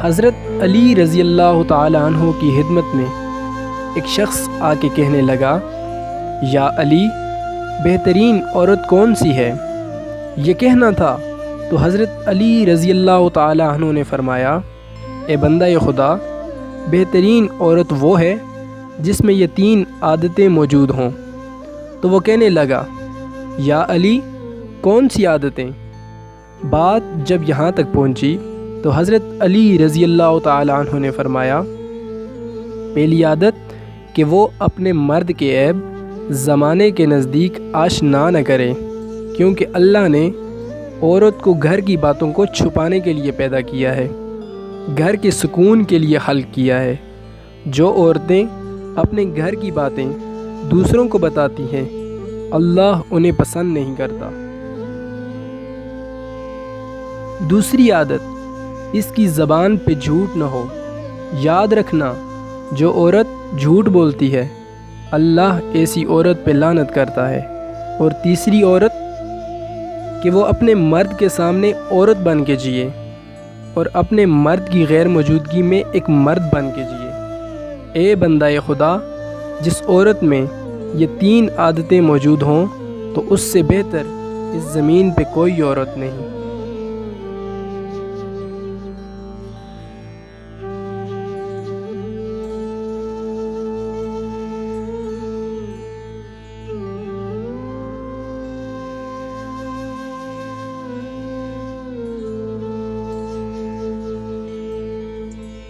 حضرت علی رضی اللہ تعالی عنہ کی خدمت میں ایک شخص آ کے کہنے لگا، یا علی، بہترین عورت کون سی ہے؟ یہ کہنا تھا تو حضرت علی رضی اللہ تعالی عنہ نے فرمایا، اے بندہ خدا، بہترین عورت وہ ہے جس میں یہ 3 عادتیں موجود ہوں۔ تو وہ کہنے لگا، یا علی، کون سی عادتیں؟ بات جب یہاں تک پہنچی تو حضرت علی رضی اللہ تعالی عنہ نے فرمایا، پہلی عادت کہ وہ اپنے مرد کے عیب زمانے کے نزدیک آشنا نہ کرے، کیونکہ اللہ نے عورت کو گھر کی باتوں کو چھپانے کے لیے پیدا کیا ہے، گھر کے سکون کے لیے خلق کیا ہے۔ جو عورتیں اپنے گھر کی باتیں دوسروں کو بتاتی ہیں، اللہ انہیں پسند نہیں کرتا۔ دوسری عادت، اس کی زبان پہ جھوٹ نہ ہو۔ یاد رکھنا، جو عورت جھوٹ بولتی ہے اللہ ایسی عورت پہ لعنت کرتا ہے۔ اور تیسری عورت کہ وہ اپنے مرد کے سامنے عورت بن کے جیے اور اپنے مرد کی غیر موجودگی میں ایک مرد بن کے جیے۔ اے بندہ خدا، جس عورت میں یہ 3 عادتیں موجود ہوں تو اس سے بہتر اس زمین پہ کوئی عورت نہیں۔